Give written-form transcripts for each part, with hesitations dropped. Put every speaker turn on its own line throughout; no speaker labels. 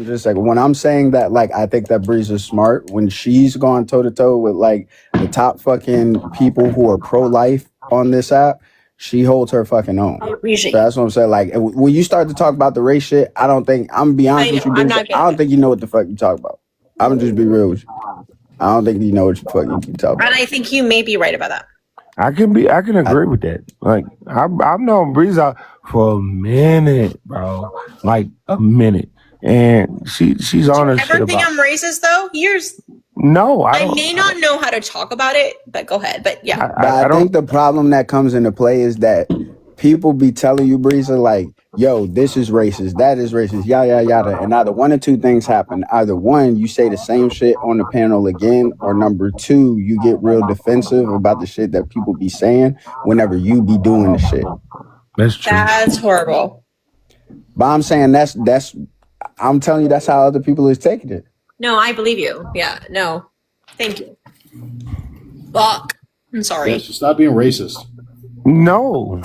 Just like when I'm saying that, like I think that Breeze is smart when she's gone toe to toe with like the top fucking people who are pro life on this app. She holds her fucking own.
I appreciate
So that's what I'm saying. Like when you start to talk about the race shit, I don't think I'm gonna be honest with you, Breeze. I don't think you know what the fuck you talk about. I'm gonna just be real with you. I don't think you know what the fuck you talk about.
And I think you may be right about that.
I can agree with that. Like I've known Breezaza for a minute, bro. Like a minute. And she's on her shit about.
Ever think I'm racist though?
No,
I may not know how to talk about it, but go ahead. But yeah.
I think the problem that comes into play is that people be telling you, Breeza, like, yo, this is racist, that is racist, yada, yada. And either one or two things happen. Either one, you say the same shit on the panel again, or number two, you get real defensive about the shit that people be saying whenever you be doing the shit.
That's true.
That's horrible.
But I'm saying I'm telling you, that's how other people is taking it.
No, I believe you. Yeah, no. Thank you. Fuck. I'm sorry.
Yeah, stop being racist.
No,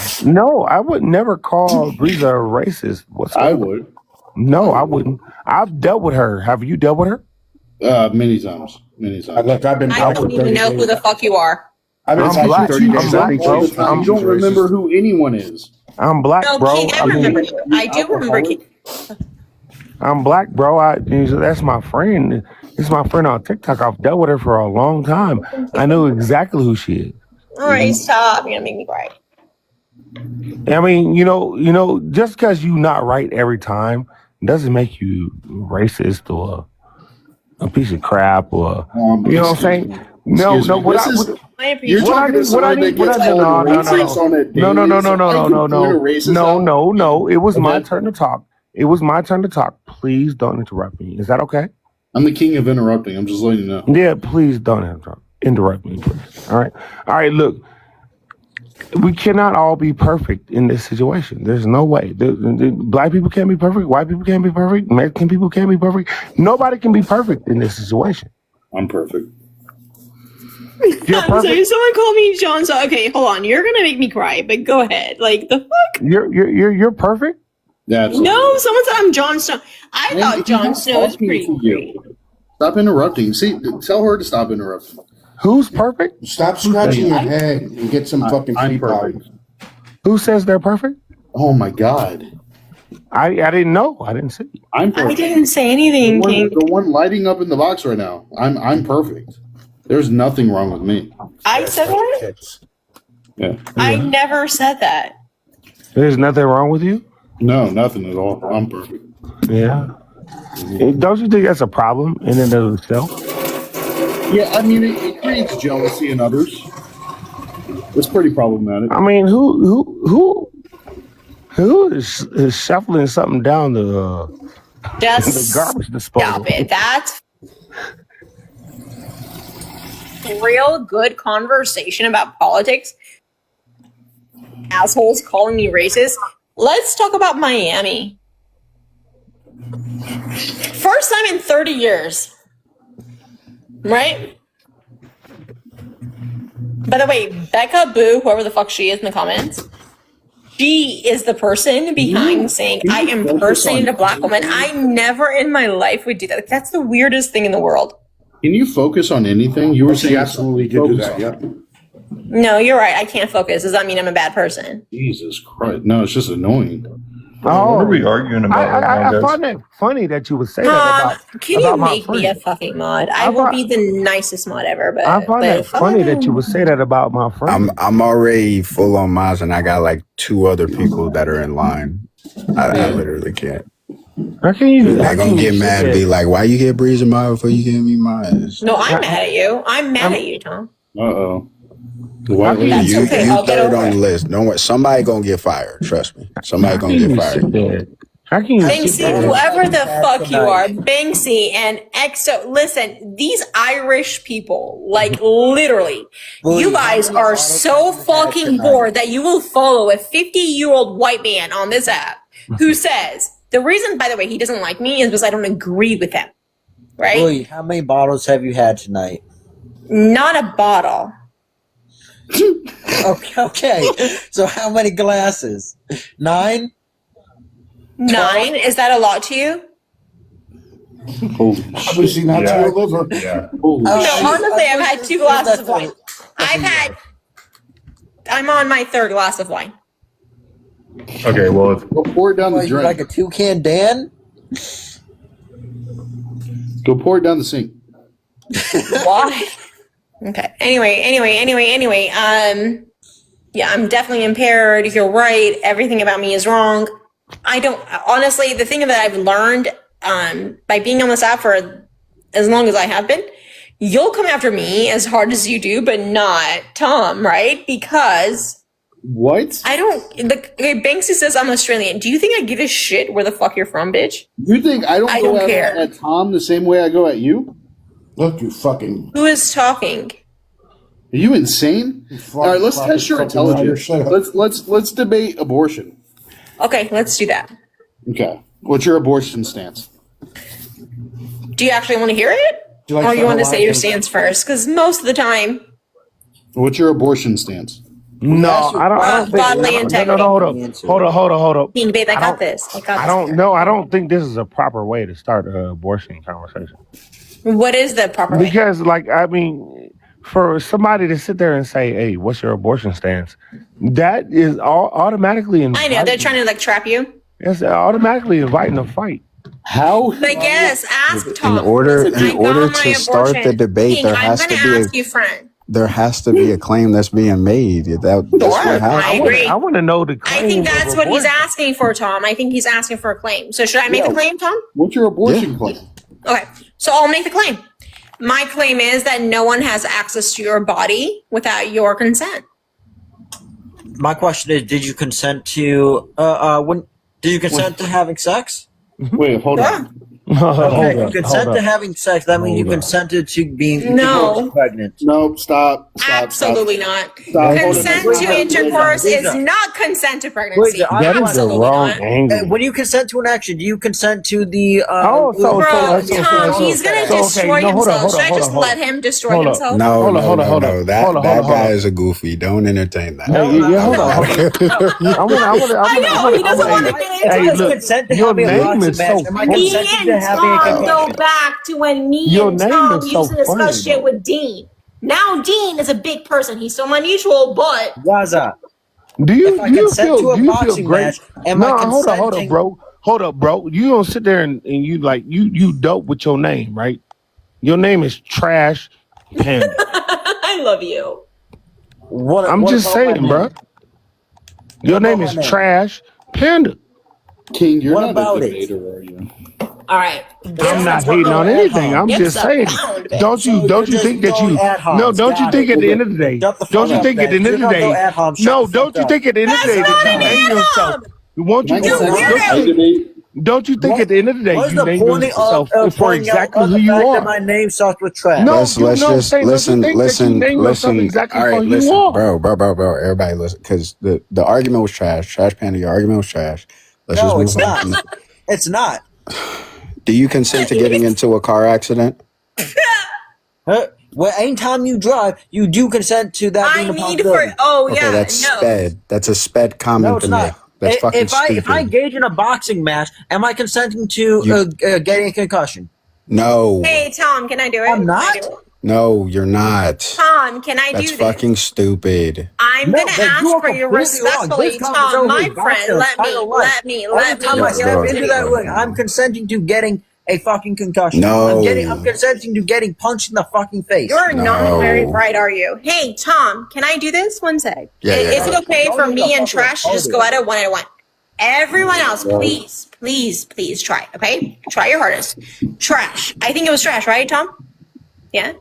I would never call Breeza a racist.
I would.
No, I wouldn't. I've dealt with her. Have you dealt with her?
Many times.
Look,
I don't even know who the fuck you are.
I've been
black.
30 days.
I'm black, bro.
You don't remember who anyone is.
I'm black,
No,
bro.
King, I remember you. I do remember King.
I'm black, bro. That's my friend. It's my friend on TikTok. I've dealt with her for a long time. I know exactly who she is.
All right, stop. You're gonna make me cry.
I mean, you know, just because you're not right every time doesn't make you racist or a piece of crap or you know what I'm saying? No.
You're talking to someone that gets all racist on it.
No. It was my turn to talk. It was my turn to talk. Please don't interrupt me. Is that okay?
I'm the king of interrupting. I'm just letting you know.
Yeah, please don't interrupt me, please. All right. Look, we cannot all be perfect in this situation. There's no way. Black people can't be perfect. White people can't be perfect. Mexican people can't be perfect. Nobody can be perfect in this situation.
I'm perfect.
You're perfect.
Sorry, someone called me John. So okay, hold on. You're gonna make me cry, but go ahead. Like the fuck?
You're perfect.
Yeah.
No, someone said I'm Jon Snow. I thought Jon Snow was pretty great.
Stop interrupting. See, tell her to stop interrupting.
Who's perfect?
Stop scratching your head and get some fucking sleep out.
Who says they're perfect?
Oh my God.
I didn't know. I didn't see.
I'm perfect.
I didn't say anything, King.
The one lighting up in the box right now. I'm perfect. There's nothing wrong with me.
I said that?
Yeah.
I never said that.
There's nothing wrong with you?
No, nothing at all. I'm perfect.
Yeah. Don't you think that's a problem in and of itself?
Yeah, I mean, it creates jealousy in others. It's pretty problematic.
I mean, who is shuffling something down the garbage disposal?
Stop it. That's real good conversation about politics. Assholes calling me racist. Let's talk about Miami. First time in 30 years. Right? By the way, Becca Boo, whoever the fuck she is in the comments, she is the person behind saying, I impersonated a black woman. I never in my life would do that. That's the weirdest thing in the world.
Can you focus on anything? You were saying
absolutely did do that, yeah.
No, you're right. I can't focus. Does that mean I'm a bad person?
Jesus Christ. No, it's just annoying.
Oh,
what are we arguing about?
I find it funny that you would say that about.
Can you make me a fucking mod? I will be the nicest mod ever. But
I find it funny that you would say that about my friend.
I'm already full on mods, and I got like 2 other people that are in line. I literally can't.
How can you?
They're gonna get mad and be like, "Why you get Breeze mod before you get me mods?"
No, I'm mad at you. I'm mad at you, Tom.
Uh-oh.
You third on the list. Don't worry. Somebody gonna get fired. Trust me. Somebody gonna get fired.
How can you?
Banksy, whoever the fuck you are, Banksy and EXO. Listen, these Irish people, like literally, you guys are so fucking bored that you will follow a 50-year-old white man on this app who says the reason, by the way, he doesn't like me is because I don't agree with him. Right?
Willie, how many bottles have you had tonight?
Not a bottle.
Okay. So how many glasses? 9?
9? Is that a lot to you?
Holy shit.
Obviously not
Yeah.
your liver.
Yeah.
Holy
No,
shit.
honestly, I've had 2 glasses of wine. I'm on my 3rd glass of wine.
Okay, well, it's,
Go pour it down the
Like,
drain.
like a toucan Dan?
Go pour it down the sink.
Why? Okay. Anyway. Yeah, I'm definitely impaired. You're right. Everything about me is wrong. I don't, honestly, the thing that I've learned, by being on this app for as long as I have been, you'll come after me as hard as you do, but not Tom, right? Because
What?
I don't, Banksy says I'm Australian. Do you think I give a shit where the fuck you're from, bitch?
You think I don't
I
go
don't
at,
care.
at Tom the same way I go at you?
Look, you fucking.
Who is talking?
Are you insane? All right, let's test your intelligence. Let's debate abortion.
Okay, let's do that.
Okay. What's your abortion stance?
Do you actually want to hear it?
Do you like
Or you want to
Hawaiian
say your
food?
stance first? Because most of the time,
What's your abortion stance?
no, I don't think.
bodily
No,
integrity.
hold up.
King, babe, I
I
got
don't-
this. I got this.
I don't know. I don't think this is a proper way to start an abortion conversation.
What is the proper way?
Because, like, I mean, for somebody to sit there and say, "Hey, what's your abortion stance?" That is automatically
I know they're trying to like trap you.
It's automatically inviting a fight.
How?
But yes, ask Tom.
In order
Listen, I got my
to start the
abortion.
debate,
King,
there
I'm
has to
gonna
be
ask you, friend.
there has to be a claim that's being made. That's what
I
happens.
agree.
I want to know the claim.
I think
of
that's what he's
abortion.
asking for, Tom. I think he's asking for a claim. So should I make the claim, Tom?
What's your abortion
Yeah.
claim?
Okay, so I'll make the claim. My claim is that no one has access to your body without your consent.
My question is, did you consent to to having sex?
Wait, hold
Yeah.
on.
Okay, you
Hold
consent
up.
to having sex. That means you
Hold up.
consented to being
No.
pregnant.
No, stop.
Absolutely not.
Stop.
Consent
Hold on.
to intercourse
Breezaza.
is not consent to pregnancy.
Breezaza,
That is the
Absolutely
wrong
not.
angle.
When you consent to an action, do you consent to the?
Oh, so-
Bro,
so-
Tom, he's gonna
so, okay,
destroy
no, hold on,
himself.
hold on,
Should I
hold
just
on, hold
let
on.
him destroy
Hold up.
himself?
No,
Hold on,
no,
hold on,
no,
hold
no.
on.
That
Hold on,
that
hold on,
guy
hold on.
is a goofy. Don't entertain that.
Hey, yeah, hold on.
I know, he doesn't want to get into
Hey,
it.
look,
consent to
your
having a
name
boxing
is
match.
so
Am I
funny.
Me
consenting to
and
having a
Tom
concussion?
go back to when me
Your
and
name
Tom
is so
used to discuss
funny,
shit
though.
with Dean. Now Dean is a big person. He's still my mutual, but
Zaza,
Do you
if I
do you
consent
feel
to a
do you feel
boxing
great?
match, am
No,
I
hold up,
consenting?
bro. Hold up, bro. You don't sit there and you like you dope with your name, right? Your name is Trash Panda.
I love you.
I'm
What
just
about
saying,
my
bro.
name?
Your
What
name
about
is
my name?
Trash Panda.
King, you're
What
not
about
a
it?
debater, are you?
All right.
I'm not hating on anything. I'm
Give
just
us a
saying.
pound, bitch.
Don't you
So
don't
you're
you think
just
that you
throwing ad
no?
homs.
Don't you
Got
think
it.
at the end of the day?
Shut the
Don't
fuck
you
up,
think at the
then.
end of
You're
the
gonna throw
day?
ad homs. Shut
No,
the
don't
fuck
you think at the end of the
That's
day
not
that
an
you name
ad
yourself?
hom.
Won't you
Can I
don't
consent
you
to debate?
don't you think at the end of the day
What is
you
the
name
point
yourself
of
for
pointing out
exactly
on
who
the
you
fact that my
are?
name starts with trash?
No,
Let's
I'm
just
saying, don't you think that you name yourself
listen.
exactly
All
for
right,
who you
listen,
are?
bro. Everybody, listen, because the argument was trash. Trash Panda, your argument was trash. Let's just
No,
move
it's
on.
not. It's not.
Do you consent to getting into a car accident?
Huh? Well, anytime you drive, you do consent to that
I
being a
need for.
possibility.
Oh
Okay,
yeah.
that's
No.
sped. That's a sped
No,
comment
it's
to
not.
make. That's fucking
If I
stupid.
engage in a boxing match, am I consenting to getting a concussion?
No,
Hey Tom, can I do it?
I'm
Can I
not.
do it?
no, you're not.
Tom, can I
That's
do this?
fucking stupid.
I'm
No,
gonna
but you
ask
are
for you
completely wrong.
respectfully,
This
Tom,
conversation
my
is about
friend.
your
Let me,
entire life.
let me,
Every
let me.
time I
Yo,
step
bro.
into that ring, I'm consenting to getting a fucking concussion. I'm
No.
consenting to getting punched in the fucking face.
You're not very
No.
bright, are you? Hey, Tom, can I do this? One sec.
Yeah,
Is it okay
Don't
for
get
me
the
and
fuck
Trash to just go at it one at one? Everyone else, please try, okay? Try your hardest. Trash. I think it was Trash, right, Tom? Yeah?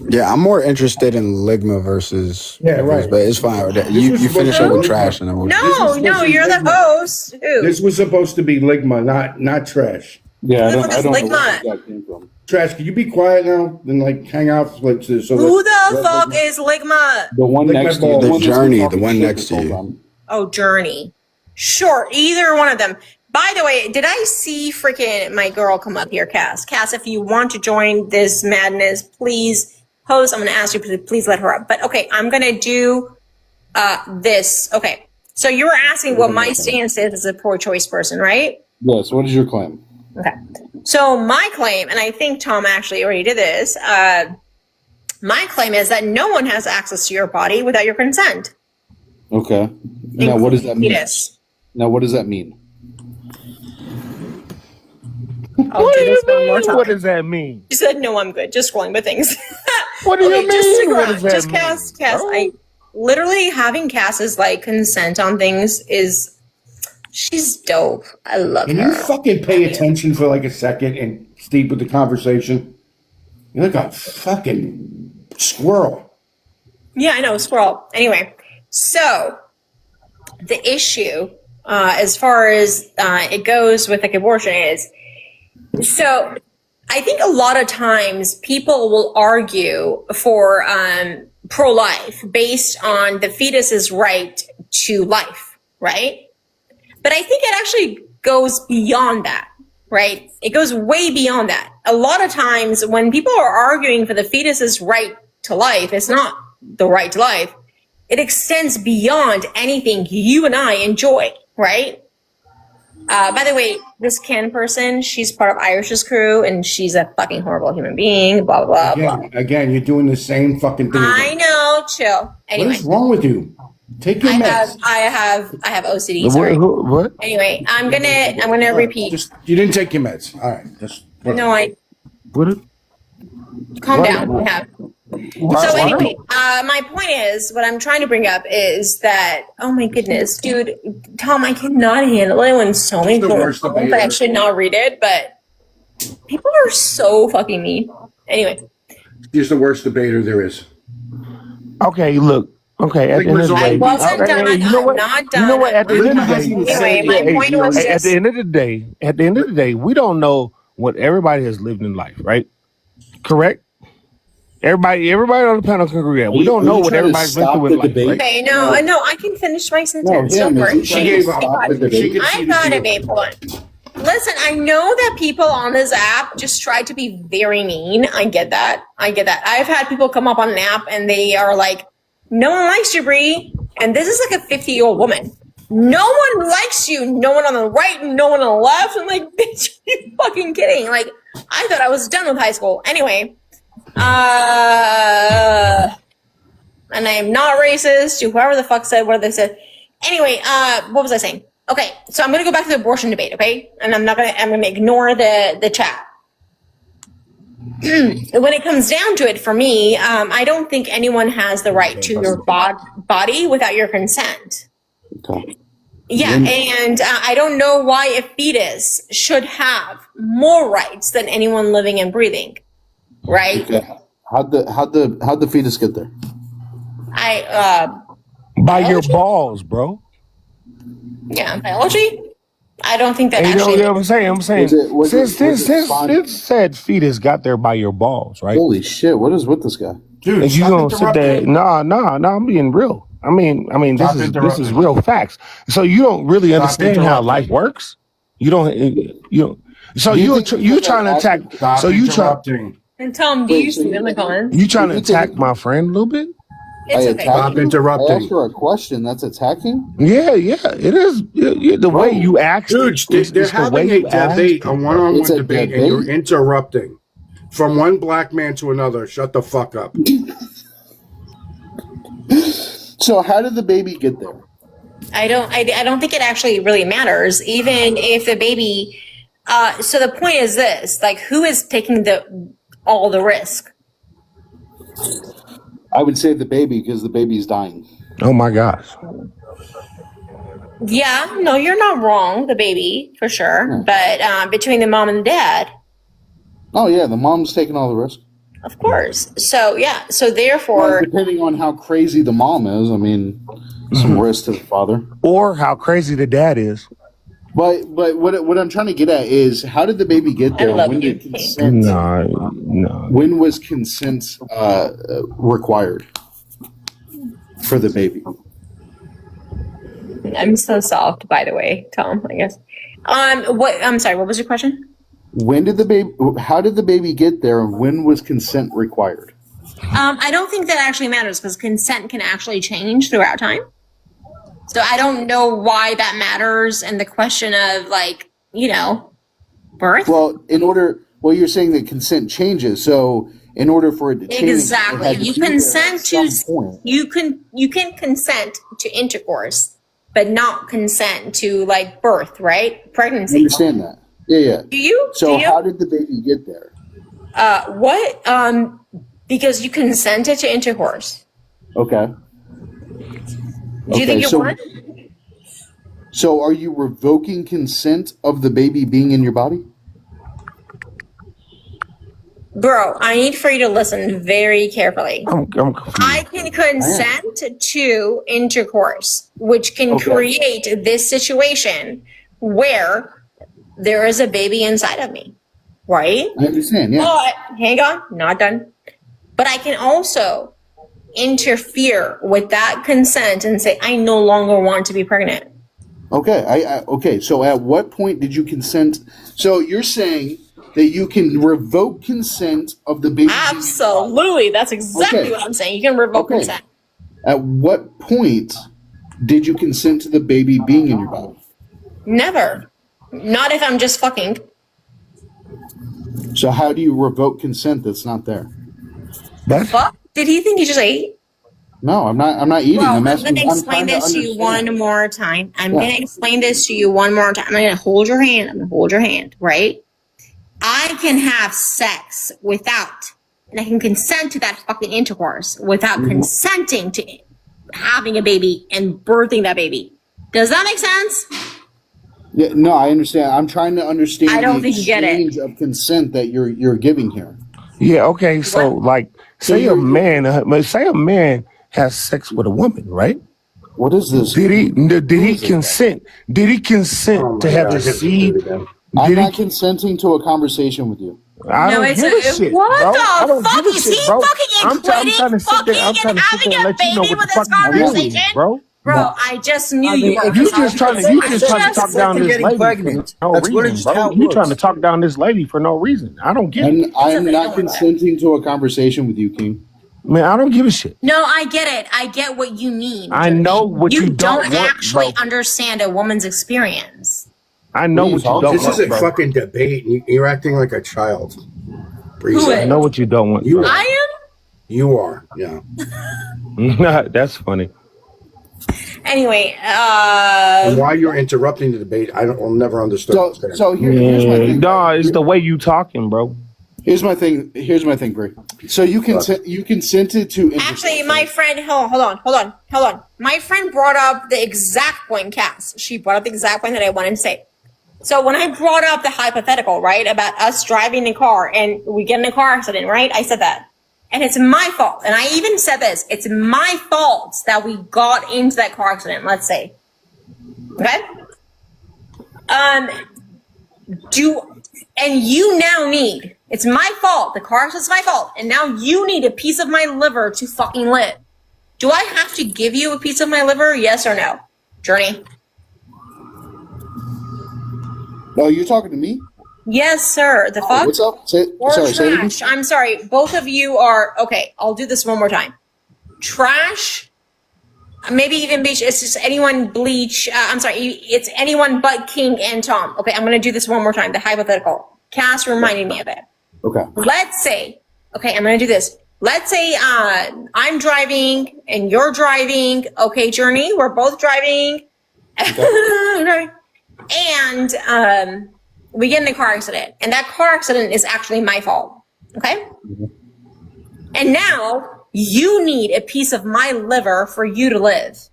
Yeah, I'm more interested in Ligma versus.
Yeah, right.
But it's fine. You finish up with Trash and then we'll.
No, you're the host. Who?
This was supposed to be Ligma, not Trash.
Yeah, I
Who
don't
is
know
Ligma?
where that came from.
Trash, can you be quiet now and like hang out? Like, so
Who the fuck is Ligma?
The one
Lick my
next to you.
balls.
The
one that's been
Journey,
talking
the one
shit
next
this
to
whole
you.
time.
Oh, Journey. Sure, either one of them. By the way, did I see freaking my girl come up here, Cass? Cass, if you want to join this madness, please host. I'm going to ask you to please let her up. But okay, I'm going to do this. Okay, so you were asking what my stance is as a pro-choice person, right?
Yes, what is your claim?
Okay. So my claim, and I think Tom actually already did this, my claim is that no one has access to your body without your consent.
Okay. Now, what does that mean?
Fetus.
Now, what does that mean?
I'll do this one more time.
What does that mean?
She said, "No, I'm good. Just scrolling with things."
What do you mean?
Just stick
What
around.
does that
Just
mean,
Cass.
bro?
I literally having Cass's like consent on things is. She's dope. I love
Can
her.
you fucking pay attention for like a second and steep with the conversation? You're like a fucking squirrel.
Yeah, I know, squirrel. Anyway, so the issue, as far as it goes with like abortion is, so I think a lot of times people will argue for pro-life based on the fetus's right to life, right? But I think it actually goes beyond that, right? It goes way beyond that. A lot of times when people are arguing for the fetus's right to life, it's not the right to life. It extends beyond anything you and I enjoy, right? By the way, this Ken person, she's part of Irish's crew, and she's a fucking horrible human being, blah, blah, blah.
Again, you're doing the same fucking thing.
I know, chill. Anyway.
What is wrong with you? Take your meds.
I have OCD. Sorry.
What?
Anyway, I'm gonna repeat.
You didn't take your meds. All right.
No, I
What?
calm down. I have. So anyway, my point is, what I'm trying to bring up is that, oh my goodness, dude, Tom, I cannot handle it when so many people. I should not read it, but people are so fucking mean. Anyway,
He's the worst debater there is.
Okay, look. Okay, at the end of the day,
I wasn't done.
you know what?
I'm not done.
You know what? At the end of the day,
Anyway, my point was
at
just.
the end of the day, we don't know what everybody has lived in life, right? Correct. Everybody on the panel can agree that we don't know what everybody's been through in life. Right?
Okay, no, I can finish my sentence. Don't worry.
She gave up.
I got it, babe. Hold on. Listen, I know that people on this app just try to be very mean. I get that. I've had people come up on an app and they are like, "No one likes you, Bree." And this is like a 50-year-old woman. No one likes you. No one on the right, no one on the left. I'm like, bitch, are you fucking kidding? Like, I thought I was done with high school. Anyway, and I am not racist to whoever the fuck said what they said. Anyway, what was I saying? Okay, so I'm gonna go back to the abortion debate, okay? And I'm gonna ignore the chat. When it comes down to it, for me, I don't think anyone has the right to your body without your consent.
Okay.
Yeah, and I don't know why a fetus should have more rights than anyone living and breathing, right?
Okay. How'd the fetus get there?
By your balls, bro.
Yeah, biology. I don't think that
And you
actually.
know what I'm saying? Since said fetus got there by your balls, right?
Holy shit! What is with this guy?
Dude,
And you
stop
gonna sit there?
interrupting.
No, I'm being real. I mean, this is real facts. So you don't really understand how life works. You don't. So you trying to attack?
Stop
So you trying?
interrupting.
And Tom, do you see it in the comments?
You trying to attack my friend a little bit?
It's okay.
Stop
I
interrupting.
asked her a question. That's attacking.
Yeah, it is. The way you ask,
Dude, they're having a debate, a one-on-one
It's a
debate, and
debate?
you're interrupting. From one black man to another. Shut the fuck up.
So how did the baby get there?
I don't think it actually really matters, even if the baby. So the point is this: like, who is taking all the risk?
I would say the baby because the baby's dying.
Oh my gosh.
Yeah, no, you're not wrong. The baby, for sure, but between the mom and the dad,
Oh yeah, the mom's taking all the risk.
of course. So yeah, so
Well,
therefore,
depending on how crazy the mom is, I mean, some risk to the father.
Or how crazy the dad is.
But what I'm trying to get at is how did the baby get there?
love
When
you.
did consent?
No.
When was consent required for the baby?
I'm so soft. By the way, Tom, I guess. What? I'm sorry. What was your question?
When did the baby? How did the baby get there? And when was consent required?
I don't think that actually matters because consent can actually change throughout time. So I don't know why that matters. And the question of like, Birth?
Well, you're saying that consent changes. So in order for it to change,
Exactly.
it had to
You
be there
consent
at some
to
point.
you can consent to intercourse, but not consent to like birth, right?
I
Pregnancy.
understand that. Yeah.
Do you?
So
Do you?
how did the baby get there?
What? Because you consented to intercourse.
Okay.
Do you think you won?
So are you revoking consent of the baby being in your body?
Bro, I need for you to listen very carefully.
I'm confused.
I can consent to intercourse, which can create this situation where there is a baby inside of me, right?
I understand, yeah.
But, hang on, not done. But I can also interfere with that consent and say, I no longer want to be pregnant.
Okay, okay. So at what point did you consent? So you're saying that you can revoke consent of the baby?
Absolutely. That's exactly what I'm saying. You can revoke consent.
At what point did you consent to the baby being in your body?
Never. Not if I'm just fucking.
So how do you revoke consent that's not there?
Fuck? Did he think he just ate?
No, I'm not eating.
Well,
I'm
I'm
asking.
going to explain this to you one more time. I'm going to explain this to you one more time. I'm going to hold your hand. I'm going to hold your hand, right? I can have sex without, and I can consent to that fucking intercourse without consenting to having a baby and birthing that baby. Does that make sense?
Yeah, no, I understand. I'm trying to understand
I don't
the
think you get it.
exchange of consent that you're giving here.
Yeah, okay. So, like, say a man has sex with a woman, right?
What is this?
Did he consent? Did he consent to have the seed?
I'm not consenting to a conversation with you.
I don't give a shit,
what
bro. I
the
don't
fuck
give a
is
shit,
he
bro.
fucking
I'm trying to sit there and let you know what the fuck you're doing, bro.
Bro, I just knew you were.
You just trying to talk down this lady
pregnant.
for no
That's
reason,
just
bro.
how it
You
works.
trying to talk down this lady for no reason. I don't get it.
I'm not consenting to a conversation with you, King.
Man, I don't give a shit.
No, I get it. I get what you mean.
I know what you don't want,
actually
bro.
understand a woman's experience.
I know what you don't want,
This is a
bro.
fucking debate. You're acting like a child.
Who is?
I know what you don't want.
You
bro.
I
You are, yeah.
That's funny.
Anyway,
And why you're interrupting the debate, I'll never understand.
So here's my thing.
No, it's the way you talking, bro.
Here's my thing, Bree. So you consented to
actually, my friend, hold on. My friend brought up the exact point, Cass. She brought up the exact point that I wanted to say. So when I brought up the hypothetical, right, about us driving the car and we get in a car accident, right? I said that. And it's my fault. And I even said this. It's my fault that we got into that car accident, let's say. Okay? And you now need, it's my fault. The car accident's my fault. And now you need a piece of my liver to fucking live. Do I have to give you a piece of my liver? Yes or no? Journey?
Oh, you're talking to me?
Yes, sir. The fuck?
What's up? Say it again.
Trash. I'm sorry. Both of you are okay. I'll do this one more time. Trash. Maybe even Bleach. It's just anyone Bleach. I'm sorry. It's anyone but King and Tom. Okay, I'm gonna do this one more time. The hypothetical. Cass reminded me of it.
Okay.
Let's say. Okay, I'm gonna do this. Let's say I'm driving and you're driving. Okay, Journey. We're both driving. Okay. And we get in a car accident, and that car accident is actually my fault. Okay? And now you need a piece of my liver for you to live.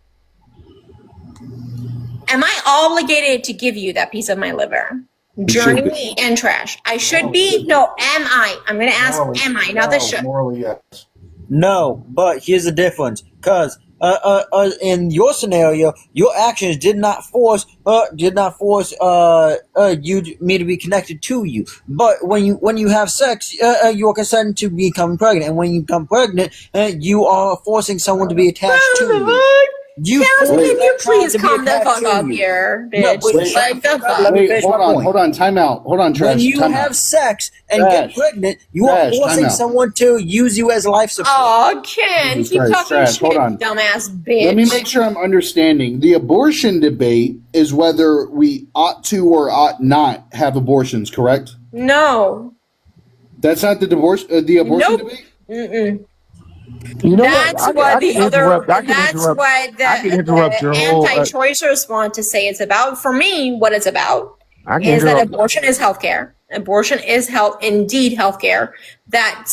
Am I obligated to give you that piece of my liver? Journey and Trash. I should be? No, am I? I'm going to ask, am I? Not the should.
Morally, yes.
No, but here's the difference. Because in your scenario, your actions did not force me to be connected to you. But when you have sex, you are consenting to become pregnant, and when you become pregnant, you are forcing someone to be attached to you. You
Kels,
forced
can
that
you
child
please
to be
come the
attached
fuck
to
up
you.
here,
No,
bitch?
but
Wait,
Like, the fuck?
let me
Wait,
finish
hold
my
on,
point.
hold on, time out. Hold on, Trash.
When you
Time
have
out.
sex and
Trash.
get pregnant, you are
Trash, time
forcing
out.
someone to use you as life support.
Oh, Ken,
Jesus
keep
Christ,
talking
Trash,
shit,
hold on.
dumbass bitch.
Let me make sure I'm understanding. The abortion debate is whether we ought to or ought not have abortions, correct?
No.
That's not the abortion
Nope.
debate?
Mm-mm.
You know what?
That's what the other.
I can
That's
interrupt.
what
I can
the
interrupt your whole.
anti-choicers want to say it's about. For me, what it's about
I can
is that
interrupt.
abortion is healthcare. Abortion is indeed healthcare. That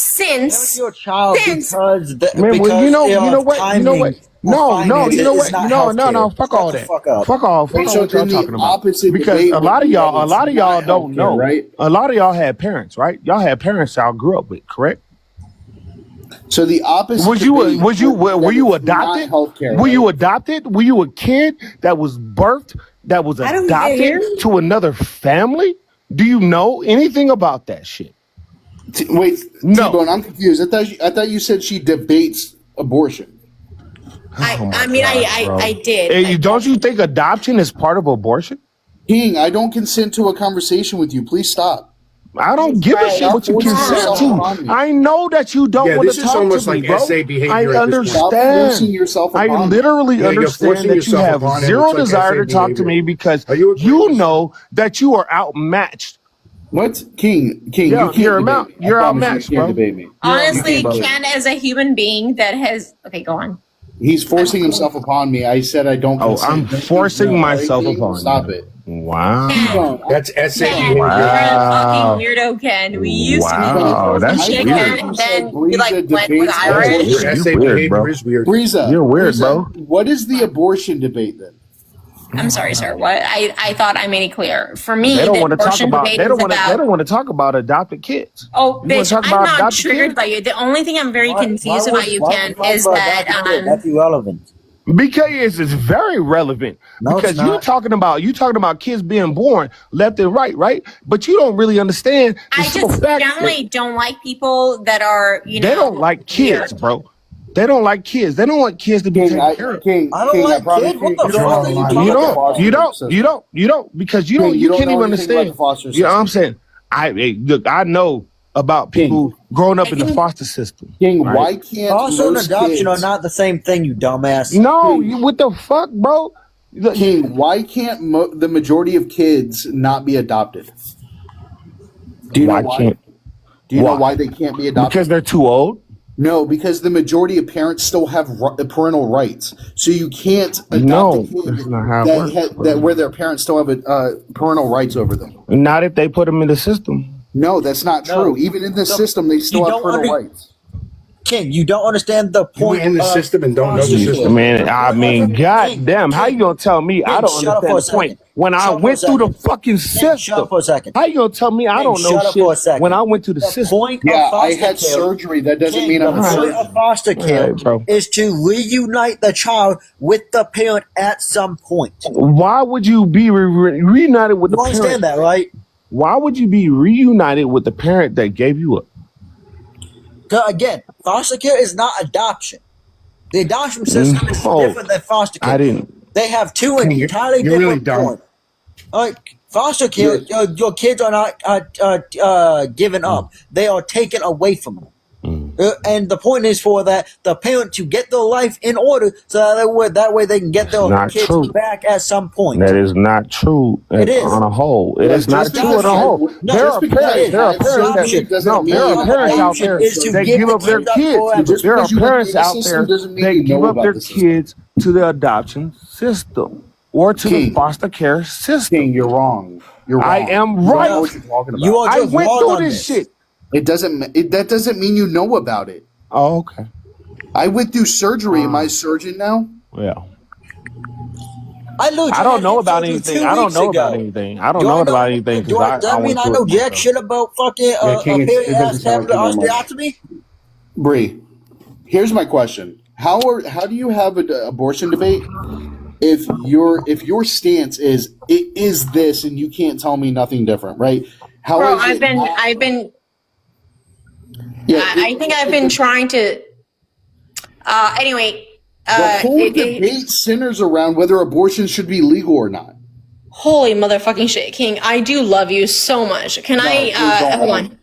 Parent
since
your child
since
because
Man, well, you know
of
what? You know what?
timing or
No,
finance
you know
is
what?
not
No,
healthcare.
fuck
Shut
all
the
that.
fuck up.
Fuck all
Wait, so
what y'all
then the
talking about.
opposite
Because
debate
a
would
lot of
be
y'all,
that
a lot of
it's
y'all
not
don't
healthcare,
know.
right?
A lot of y'all had parents, right? Y'all had parents y'all grew up with, correct?
So the opposite
Was you
debate
were you
would be
were
that
you
it's not
adopted?
healthcare,
Were you
right?
adopted? Were you a kid that was birthed that was
how do we get here?
adopted to another family? Do you know anything about that shit?
Wait,
No.
T-Bone, I'm confused. I thought you said she debates abortion.
Oh my
I mean,
gosh, bro.
I did.
Hey, don't you think adoption is part of abortion?
King, I don't consent to a conversation with you. Please stop.
I don't give a shit
Stop
what you
forcing
consent
yourself
to.
upon me.
I know that you don't
Yeah,
want to
this is
talk to
almost
me,
like
bro.
SA
I
behavior at this point.
Stop forcing
understand.
yourself
I
upon me.
literally
Yeah, you're
understand
forcing
that you
yourself
have
upon him.
zero
It's like
desire
SA
to talk to
behavior.
me because
Are you agreeing
you
with
know that you are outmatched.
What? King, you
Yeah,
can't debate me. I
you're
promise you
outmatched,
can't
bro.
debate me. You
Honestly,
can't debate me.
Ken, as a human being that has okay, go on.
He's forcing himself upon me. I said I don't
Oh,
consent.
I'm
Don't you
forcing
know? All right,
myself
King?
upon
Stop
you.
it.
Wow.
Ken,
That's SA
Ken,
behavior.
you're a fucking
Wow.
weirdo, Ken. We used to be
T-Bone,
Wow.
holy
That's
I
shit,
weird.
thought
Ken,
you
and
said
then you like
Breeza
went with
debates
Irish.
Your
abortion.
SA
weird,
behavior
bro.
is weird.
You're weird, bro.
What is the abortion debate then?
I'm sorry, sir. What? I thought I made it clear. For me,
They don't
the
want to talk
abortion
about.
debate
They
is
don't want to. They
about.
don't want to talk about adopted kids.
Oh,
You want
bitch!
to talk
I'm
about
not
adopted
triggered
kids?
by you. The only thing I'm very
Why
confused
would
about you,
we
Ken,
fight
is
for
that
adopted kid? That's irrelevant.
Because it's very relevant.
No, it's
Because you
not.
talking about kids being born left and right? But you don't really understand the
I
simple
just
fact that
generally don't like people that are,
they don't like kids,
weird.
bro. They don't like kids. They don't want kids to be
King,
taken care of.
I don't
King, I
like
promise
kids. What
you,
the
you don't
fuck
know
are you
anything
You
about the
talking
don't.
about?
You
foster
don't.
system.
You don't. You don't. Because you
King,
don't.
you
You
don't
can't
know
even
anything about
understand.
the foster
You know what I'm
system.
saying? Look. I know about people growing up in the foster system.
King,
Right?
why can't
Foster and
most
adoption are
kids?
not the same thing, you dumbass.
No, you what the fuck, bro?
King, why can't the majority of kids not be adopted? Do you know
Why
why?
can't?
Do you know
Why?
why they can't be adopted?
Because they're too old.
No, because the majority of parents still have parental rights. So you can't adopt a
No,
kid
that's not how it works,
that
bro.
where their parents still have parental rights over them.
Not if they put them in the system.
No, that's not
No.
true. Even in the
No,
system, they still
you
have
don't
parental rights.
King, you don't understand the
You
point
in the
of
system and don't know the
foster
system.
care.
Man, I mean,
King,
goddamn, how you gonna tell me I
King,
don't
shut up for
understand
a
the point
second.
when I
Shut up for a
went through the
second.
fucking
King, shut up
system?
for a second.
How you gonna tell me I
King,
don't know
shut up for a
shit
second.
when I went through the
The
system?
point of
Yeah, I
foster
had
care,
surgery. That doesn't
King,
mean
the
I'm a
point
surgeon.
of foster
All
care
right, bro.
is to reunite the child with the parent at some point.
Why would you be reunited with
You
the parent?
understand that, right?
Why would you be reunited with the parent that gave you up?
Because again, foster care is not adoption. The adoption system is
No,
different than foster care.
I didn't.
They have two
King,
entirely
you're really
different
dumb.
points. Foster care, your kids are not given up; they are taken away from you. And the point is for that the parent to get their life in order, so that way they can get
It's
their
not
kids
true.
back at some point.
That is not true
It is.
on a whole. It
Look,
is not
just
true on
because
a
I
whole.
w-
No,
There
just
are
because I
parents. There are
had
parents
surgery
that
doesn't
no.
mean
There are
Point of
parents out
adoption
there
is to
that
give
give
the
up their
kids up
kids.
forever.
Just
There are
because you went
parents
through the
out
system
there
doesn't mean
that
you
give
know
up
about
their
the system.
kids to the adoption system or to the
King,
foster care
King,
system.
you're wrong. You're wrong.
I am
You don't know
right.
what you're talking
You
about.
are
I
just
went
wrong
through
on
this
this.
shit.
That doesn't mean you know about it.
Oh, okay.
I went through surgery. Am I a surgeon now?
Well,
I literally
I don't
had
know
hip
about
surgery
anything.
2
I don't
weeks
know about
ago.
anything. I don't
Do
know
I know?
about anything because
Does
I
that mean
went
I
through
know
it
jack
myself.
shit about fucking
Yeah, King,
a
it
parent
doesn't sound
having
like you know much.
osteotomy?
Bree, here's my question: How do you have an abortion debate if your stance is it is this and you can't tell me nothing different, right? How
Bro,
is it? Yeah,
I think I've been trying to. Anyway,
The whole debate centers around whether abortion should be legal or not.
Holy motherfucking shit, King! I do love you so much. Can I? Hold on.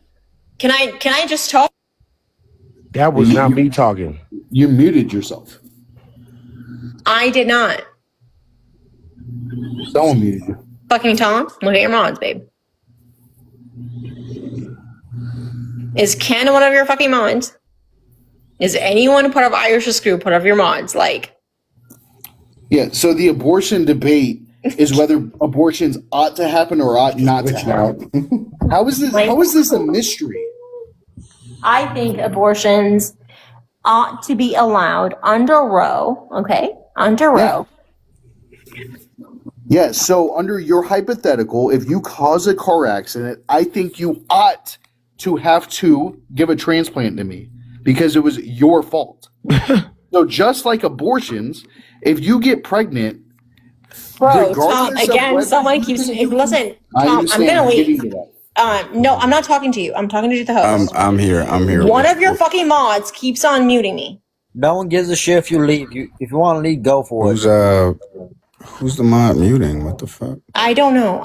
Can I just talk?
That was not me talking.
You muted yourself.
I did not.
Someone muted you.
Fucking Tom, look at your mods, babe. Is Ken one of your fucking mods? Is anyone part of Irish's crew part of your mods? Like,
yeah. So the abortion debate is whether abortions ought to happen or ought not to happen. How is this? How is this a mystery?
I think abortions ought to be allowed under Roe. Okay, under Roe.
Yes, so under your hypothetical, if you cause a car accident, I think you ought to have to give a transplant to me because it was your fault. So just like abortions, if you get pregnant,
Bro, Tom, again, someone keeps... Listen, Tom, I'm going to leave. No, I'm not talking to you. I'm talking to the host.
I'm here.
One of your fucking mods keeps on muting me.
No one gives a shit if you leave. If you want to leave, go for it.
Who's the mod muting? What the fuck?
I don't know.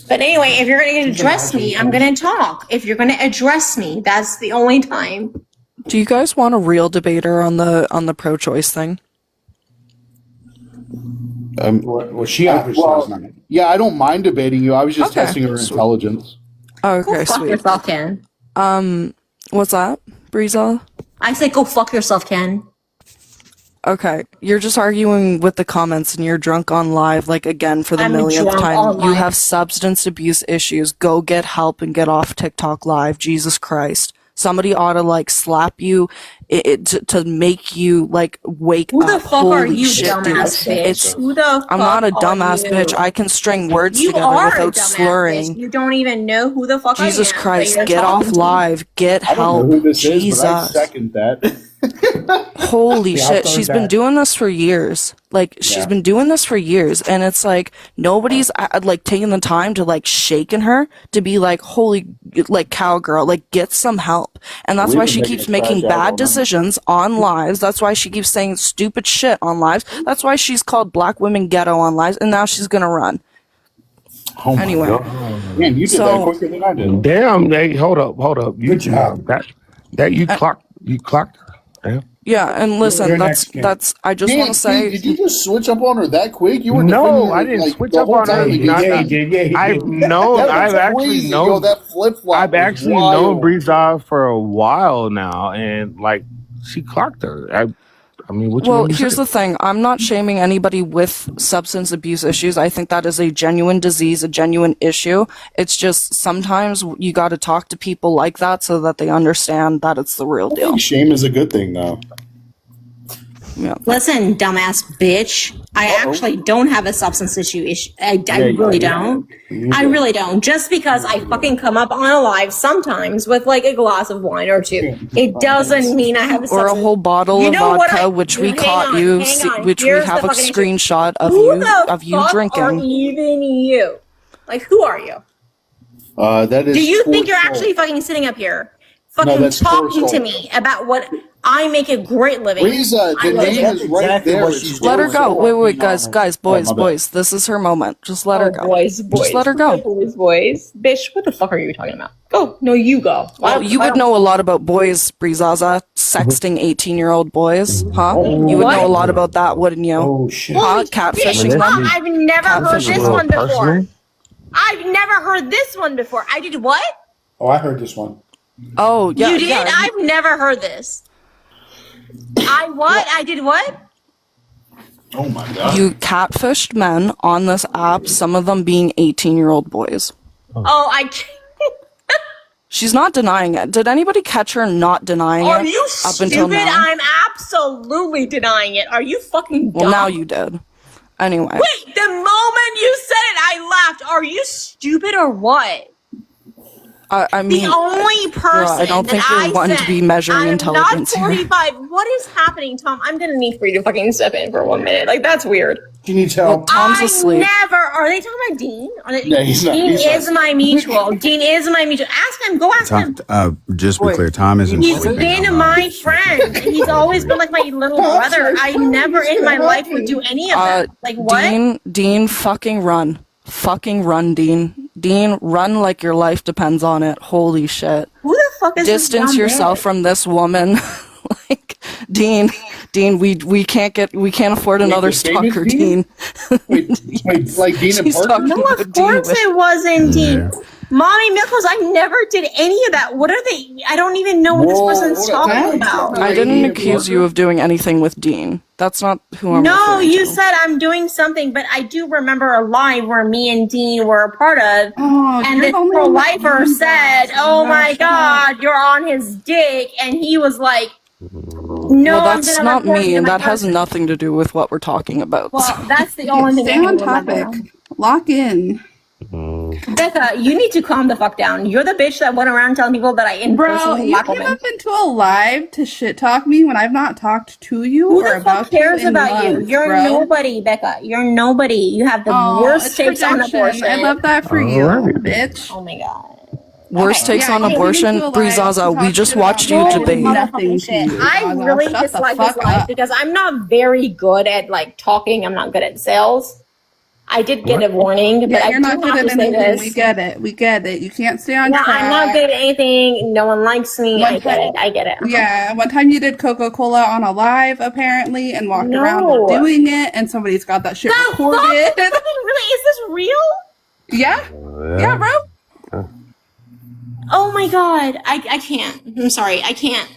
But anyway, if you're going to address me, I'm going to talk. If you're going to address me, that's the only time.
Do you guys want a real debater on the pro-choice thing?
Well, she obviously
yeah, I don't mind debating you. I was just testing her intelligence.
Okay,
fuck
sweet.
yourself, Ken.
What's that, Breezaza?
I said go fuck yourself, Ken.
Okay, you're just arguing with the comments and you're drunk on live, like, again, for the millionth time. You have substance abuse issues. Go get help and get off TikTok live. Jesus Christ. Somebody ought to, like, slap you to make you, like, wake up.
Who the fuck are you,
shit,
dumbass bitch? Who the fuck
I'm not a dumbass bitch. I can string words together without slurring.
Bitch. You don't even know who the fuck
Jesus
I am.
Christ, get off live. Get help.
I don't know who this
Jesus.
is, but I second that.
Holy shit, she's been doing this for years. Like, she's been doing this for years, and it's like, nobody's, like, taking the time to, like, shaking her to be like, holy, like, cowgirl, like, get some help. And that's why she keeps making bad decisions on lives. That's why she keeps saying stupid shit on lives. That's why she's called Black Women Ghetto on lives, and now she's gonna run.
Oh my
Anyway.
God. Man, you did that quicker than I did.
Damn, hey, hold up.
Good job.
That you clocked her. Damn.
Yeah, and listen, that's, I just want to say.
Did you just switch up on her that quick? You were
no, I didn't switch up on her. I've actually known Breezaza for a while now, and like she clocked her. I mean,
well, here's the thing. I'm not shaming anybody with substance abuse issues. I think that is a genuine disease, a genuine issue. It's just sometimes you got to talk to people like that so that they understand that it's the real deal.
Shame is a good thing, though.
Yeah.
Listen, dumbass bitch. I actually don't have a substance issue. I really don't. I really don't. Just because I fucking come up on a live sometimes with like a glass of wine or two, it doesn't mean I have a substance.
Or a whole bottle of vodka, which we caught you, which we have a screenshot of you drinking.
Who the fuck are even you? Like, who are you?
That is.
Do you think you're actually fucking sitting up here, fucking talking to me about what I make a great living?
Breeza, the name is right there.
Let her go. Wait, guys, boys. This is her moment. Just let her go.
Boys.
Just let her go.
Boys. Bitch, what the fuck are you talking about? Go. No, you go.
Well, you would know a lot about boys, Breezaza, sexting 18-year-old boys, huh? You would know a lot about that, wouldn't you?
Oh, shit.
Huh? Catfishing them?
I've never heard this one before. I've never heard this one before. I did what?
Oh, I heard this one.
Oh, yeah.
You did? Yeah. I've never heard this. I did what?
Oh my God.
You catfished men on this app, some of them being 18-year-old boys. She's not denying it. Did anybody catch her not denying it?
Are you
up
stupid?
Until now?
I'm absolutely denying it. Are you fucking dumb?
Well, now you did. Anyway.
Wait, the moment you said it, I laughed. Are you stupid or what?
I mean,
the only person
I don't think
that
you're one to be measuring
I'm
intelligence
not
here.
45. What is happening, Tom? I'm gonna need for you to fucking step in for 1 minute. Like, that's weird.
She needs help.
Tom's asleep.
Are they talking about Dean?
Yeah, he's not.
Dean
He's not.
is my mutual. Dean is my mutual. Ask him. Go ask him.
Just be clear, Tom isn't
He's
sleeping.
been my friend. He's always been like my little brother. I never in my life would do any of that. Like, what?
Dean, fucking run. Fucking run, Dean. Dean, run like your life depends on it. Holy shit.
Who the fuck is this
Distance
dumb
yourself
bitch?
from this woman. Like, Dean, we can't afford another
famous
stalker,
Dean?
Dean.
Wait, like Dean and
She's
Parker?
talking
No,
about
of
Dean
course
with-
it wasn't Dean.
Yeah.
Mommy Milkos, I never did any of that. What are they? I don't even know what this person's
hold on.
talking about.
I didn't accuse you of doing anything with Dean. That's not who I'm
No,
referring
you
to.
said I'm doing something, but I do remember a live where me and Dean were a part of,
Oh,
and
you're
this
the only
pro-lifer
one.
said, "Oh my God, you're on his dick," and he was like, "No,
Well,
I'm
that's
gonna
not
report
me,
you
and
to my
that has
person."
nothing to do with what we're talking about.
Well, that's the only thing
Stay
I can
on
remember.
topic. Lock in.
Becca, you need to calm the fuck down. You're the bitch that went around telling people that I
Bro,
personally
you
black
came
women.
up into a live to shit talk me when I've not talked to you
Who
or
the
about
fuck cares
you in
about you?
months,
You're
bro.
nobody, Becca. You're nobody. You have the worst
It's
takes on
projection.
abortion.
I love that for you,
Alright.
bitch.
Oh my God.
Worst takes
Yeah,
on
you came
abortion,
into a live to
Breezaza, we
talk
just
shit
watched
about
you
me.
debate.
Nothing to you,
I
Zaza.
really
Shut the
dislike this
fuck
life
up.
because I'm not very good at like talking. I'm not good at sales. I did get a warning, but
Yeah,
I
you're
do
not good
have
at
to say
anything.
this.
We get it. We get it. You can't stay on
No,
track.
I'm not good at anything. No one likes me.
One
I get it.
time-
I get it.
Yeah, one time you did Coca-Cola on a live, apparently, and walked around
No.
while doing it, and somebody's got that shit
The fuck?
recorded.
Really? Is this real?
Yeah? Yeah, bro.
Oh my God. I can't. I'm sorry. I can't.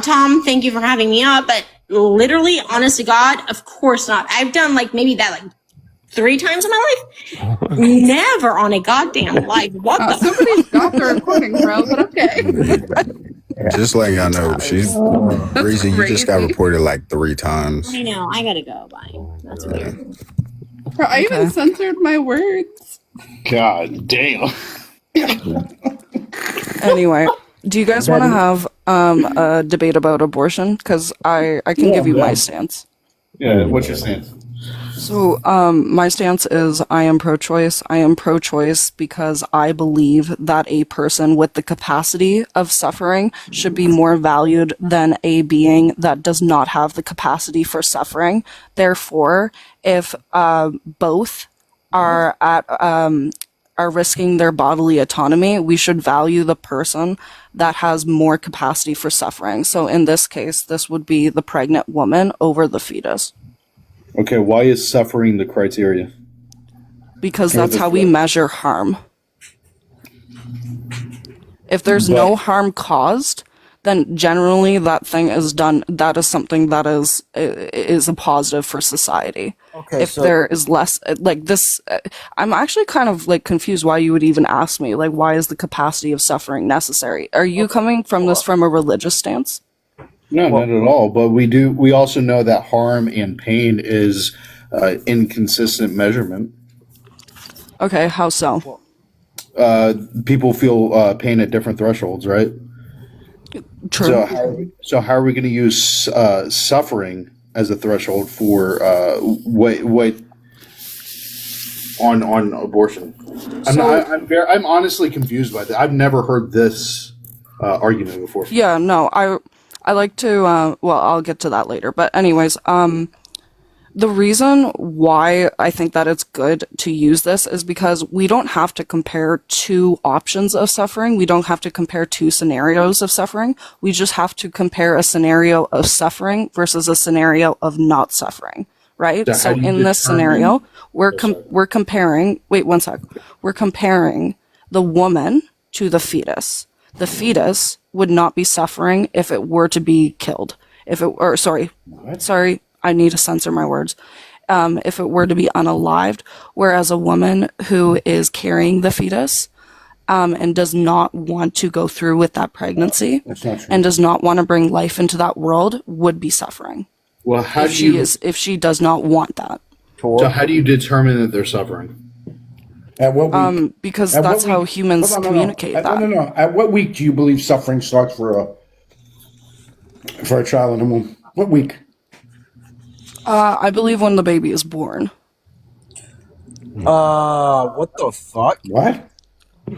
Tom, thank you for having me up, but literally, honest to God, of course not. I've done like maybe that like 3 times in my life. Never on a goddamn live. What the
Somebody's got the recording, bro, but okay.
Just letting y'all know, she's Breezy. You just got
crazy.
reported like 3 times.
I know. I gotta go. Bye. That's weird.
Bro, I even censored my words.
God damn.
Anyway, do you guys want to have a debate about abortion? Because I can give you my stance.
Yeah, what's your stance?
So, my stance is I am pro-choice. I am pro-choice because I believe that a person with the capacity of suffering should be more valued than a being that does not have the capacity for suffering. Therefore, if both are risking their bodily autonomy, we should value the person that has more capacity for suffering. So in this case, this would be the pregnant woman over the fetus.
Okay, why is suffering the criteria?
Because that's how we measure harm. If there's no harm caused, then generally that thing is done. That is something that is a positive for society.
Okay,
If
so
there is less like this, I'm actually kind of like confused why you would even ask me, like, why is the capacity of suffering necessary? Are you coming from this from a religious stance?
No, not at all. But we also know that harm and pain is inconsistent measurement.
Okay, how so?
People feel pain at different thresholds, right?
True.
So how are we going to use suffering as a threshold for what on abortion? I'm honestly confused by that. I've never heard this argument before.
Yeah, no, I like to, well, I'll get to that later. But anyways, the reason why I think that it's good to use this is because we don't have to compare 2 options of suffering. We don't have to compare 2 scenarios of suffering. We just have to compare a scenario of suffering versus a scenario of not suffering, right? So in this scenario, we're comparing, wait one sec. We're comparing the woman to the fetus. The fetus would not be suffering if it were to be killed. Sorry, I need to censor my words. If it were to be unalived, whereas a woman who is carrying the fetus and does not want to go through with that pregnancy and does not want to bring life into that world would be suffering.
Well,
if she does not want that.
So how do you determine that they're suffering?
At what week?
Because
At
that's
what
how
week?
humans
Hold on,
communicate that.
No. At what week do you believe suffering starts for a child in the womb? What week?
I believe when the baby is born.
What the fuck?
What?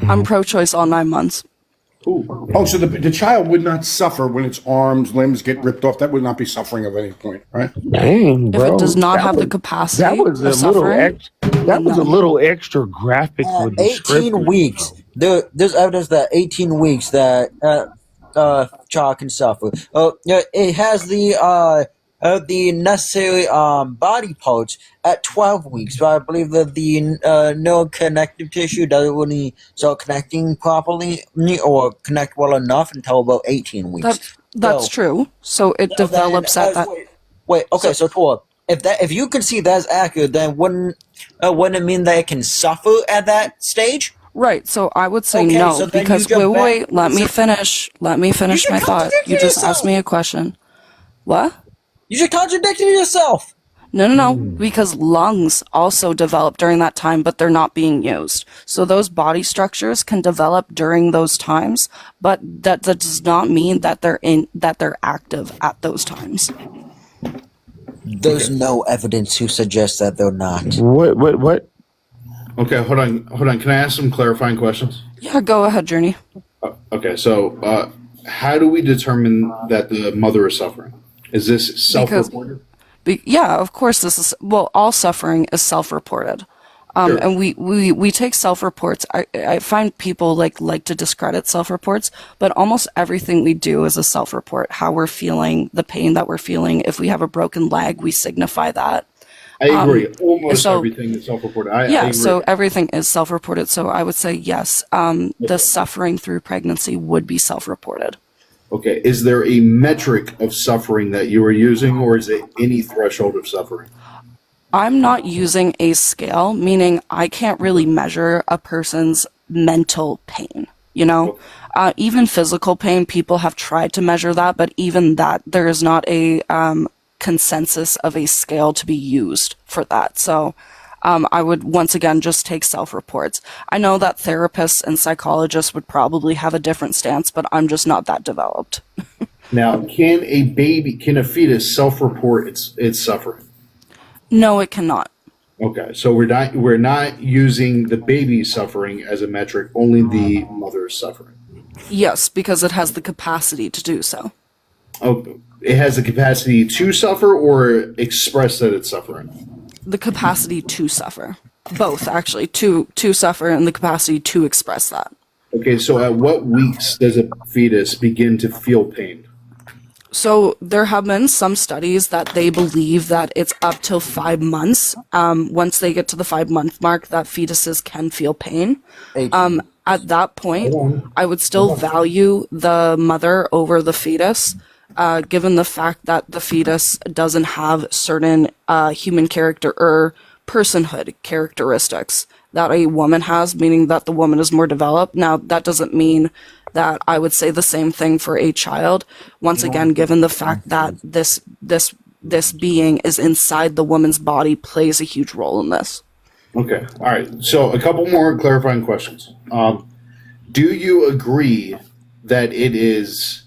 I'm pro-choice all 9 months.
Ooh. Oh, so the child would not suffer when its arms, limbs get ripped off. That would not be suffering of any point, right?
Dang, bro.
If it does not
That
have the
was-
capacity
That was a
of
little
suffering,
that was a little extra graphic with the
18 weeks. There's evidence that 18 weeks that child can suffer. It has the necessary body parts at 12 weeks, but I believe that the neuroconnective tissue doesn't really start connecting properly or connect well enough until about 18 weeks.
That's true. So it develops at that.
Wait. Okay. So Tor, if you can see that's accurate, then wouldn't it mean that it can suffer at that stage?
Right, so I would say
Okay,
no,
so then
because
you jump
wait,
back-
let me finish my thought. You just asked me a question. What?
You just contradicted yourself.
No, because lungs also develop during that time, but they're not being used. So those body structures can develop during those times, but that does not mean that they're active at those times.
There's no evidence to suggest that they're not.
What?
Okay, hold on. Can I ask some clarifying questions?
Yeah, go ahead, Journey.
Okay, so how do we determine that the mother is suffering? Is this self-reported?
Yeah, of course this is, all suffering is self-reported.
Sure.
And we take self-reports. I find people like to discredit self-reports, but almost everything we do is a self-report. How we're feeling, the pain that we're feeling. If we have a broken leg, we signify that.
I agree. Almost everything is self-reported. I agree.
So everything is self-reported. So I would say yes, the suffering through pregnancy would be self-reported.
Okay, is there a metric of suffering that you are using, or is it any threshold of suffering?
I'm not using a scale, meaning I can't really measure a person's mental pain, you know? Even physical pain, people have tried to measure that, but even that, there is not a consensus of a scale to be used for that. So I would, once again, just take self-reports. I know that therapists and psychologists would probably have a different stance, but I'm just not that developed.
Now, can a fetus self-report its suffering?
No, it cannot.
Okay, so we're not using the baby's suffering as a metric, only the mother's suffering.
Yes, because it has the capacity to do so.
Oh, it has the capacity to suffer or express that it's suffering?
The capacity to suffer. Both, actually. To suffer and the capacity to express that.
Okay, so at what weeks does a fetus begin to feel pain?
So there have been some studies that they believe that it's up till 5 months. Once they get to the 5-month mark, that fetuses can feel pain. At that point, I would still value the mother over the fetus, given the fact that the fetus doesn't have certain human character or personhood characteristics that a woman has, meaning that the woman is more developed. Now, that doesn't mean that I would say the same thing for a child. Once again, given the fact that this being is inside the woman's body plays a huge role in this.
Okay, all right. So a couple more clarifying questions. Do you agree that it is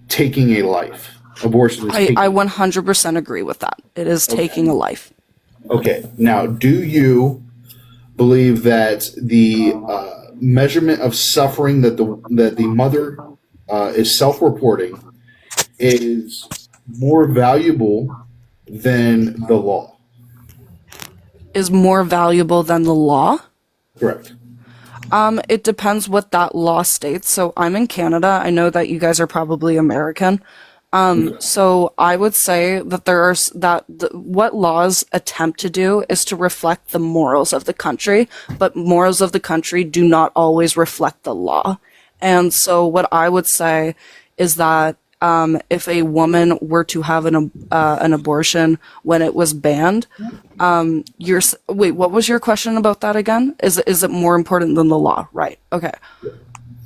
taking a life? Abortion is
I 100% agree with that. It is taking a life.
Okay. Now, do you believe that the measurement of suffering that the mother is self-reporting is more valuable than the law?
Is more valuable than the law?
Correct.
It depends what that law states. So I'm in Canada. I know that you guys are probably American. So I would say that what laws attempt to do is to reflect the morals of the country, but morals of the country do not always reflect the law. And so what I would say is that if a woman were to have an abortion when it was banned, wait, what was your question about that again? Is it more important than the law? Right. Okay.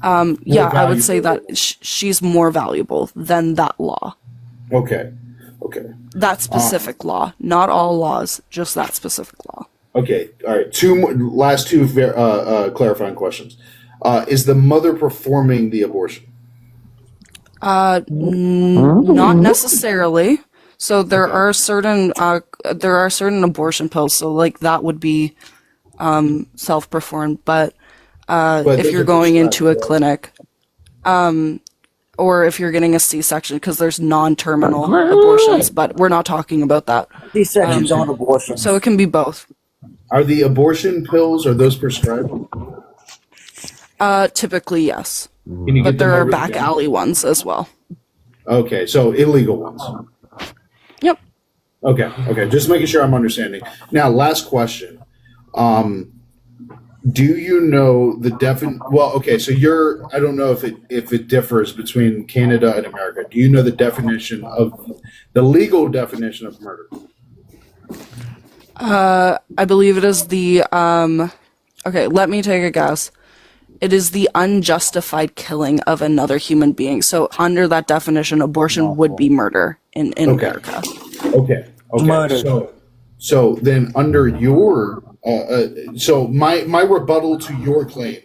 Yeah, I would say that she's more valuable than that law.
Okay.
That specific law, not all laws, just that specific law.
Okay, all right. Last two clarifying questions. Is the mother performing the abortion?
Not necessarily. So there are certain abortion pills. So like that would be self-performed. But if
those
you're
are
going into a
prescribed,
clinic, or if you're getting a C-section, because there's non-terminal abortions, but we're not talking about that.
C-sections aren't abortions.
So it can be both.
Are the abortion pills, are those prescribed?
Typically, yes.
Can you
But
get
there
them
are
over the
back
counter?
alley ones as well.
Okay, so illegal ones.
Yep.
Okay. Just making sure I'm understanding. Now, last question. Do you know the well, okay, so I don't know if it differs between Canada and America. Do you know the legal definition of murder?
I believe it is the okay, let me take a guess. It is the unjustified killing of another human being. So under that definition, abortion would be murder in America.
Okay.
Murder.
So then under your so my rebuttal to your claim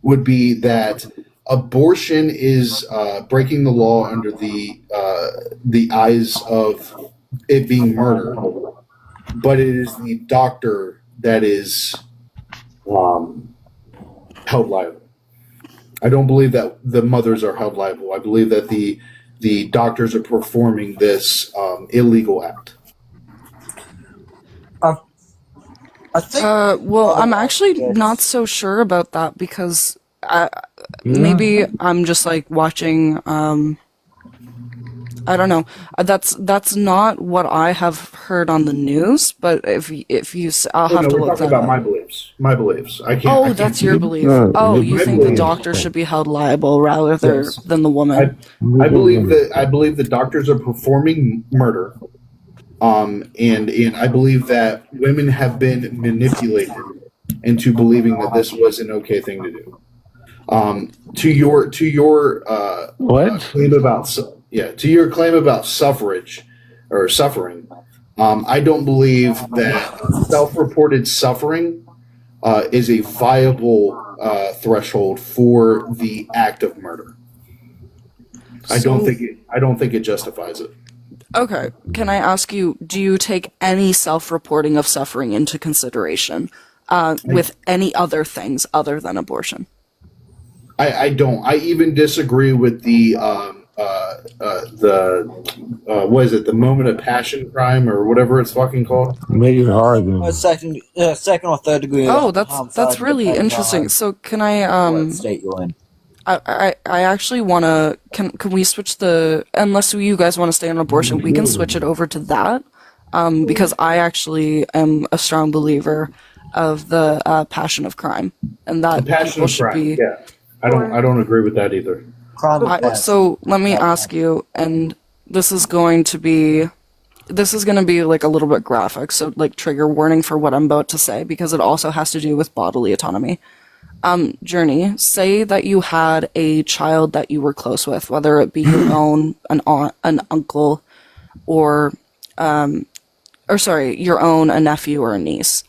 would be that abortion is breaking the law under the eyes of it being murder, but it is the doctor that is held liable. I don't believe that the mothers are held liable. I believe that the doctors are performing this illegal act.
I think.
Well, I'm actually not so sure about that because maybe I'm just like watching. I don't know. That's not what I have heard on the news. But if you, I'll have to
we're
look
talking
that
about
up.
my beliefs. I can't.
Oh, that's your belief. Oh, you think the doctor should be held liable rather than the woman?
I believe the doctors are performing murder. And I believe that women have been manipulated into believing that this was an okay thing to do. To your
What?
claim about to your claim about suffrage or suffering, I don't believe that self-reported suffering is a viable threshold for the act of murder. I don't think it justifies it.
Okay, can I ask you, do you take any self-reporting of suffering into consideration with any other things other than abortion?
I don't. I even disagree with the what is it? The moment of passion crime or whatever it's fucking called.
Make it hard then.
Second or third degree.
Oh, that's really interesting. So can I
What state you're in?
I actually want to. Can we switch unless you guys want to stay on abortion, we can switch it over to that. Because I actually am a strong believer of the passion of crime, and that people should be.
Yeah, I don't agree with that either.
So let me ask you, and this is going to be like a little bit graphic, so like trigger warning for what I'm about to say because it also has to do with bodily autonomy. Journey, say that you had a child that you were close with, whether it be your own, an aunt, an uncle, or your own, a nephew or a niece.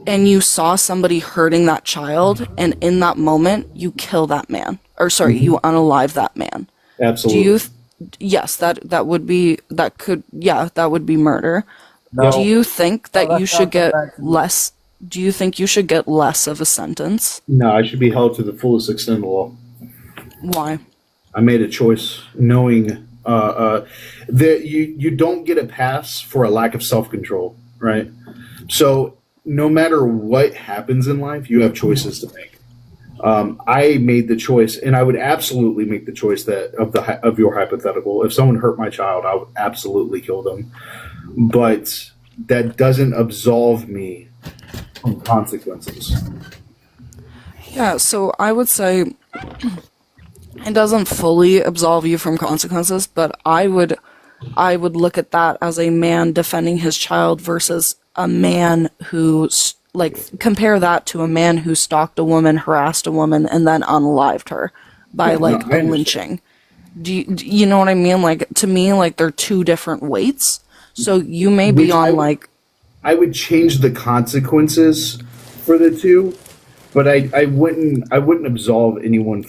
And you saw somebody hurting that child, and in that moment, you kill that man. You unalive that man.
Absolutely.
Yes, that would be murder.
No.
Do you think that
No,
you
that's
should
not
get
correct.
less? Do you think you should get less of a sentence?
No, I should be held to the fullest extent of the law.
Why?
I made a choice knowing that you don't get a pass for a lack of self-control, right? So no matter what happens in life, you have choices to make. I made the choice, and I would absolutely make the choice of your hypothetical. If someone hurt my child, I would absolutely kill them. But that doesn't absolve me from consequences.
Yeah, so I would say it doesn't fully absolve you from consequences, but I would look at that as a man defending his child versus a man who, compare that to a man who stalked a woman, harassed a woman, and then unalived her by a lynching. Do you know what I mean? Like, to me, like, they're two different weights. So you may be on like.
I would change the consequences for the two, but I wouldn't absolve anyone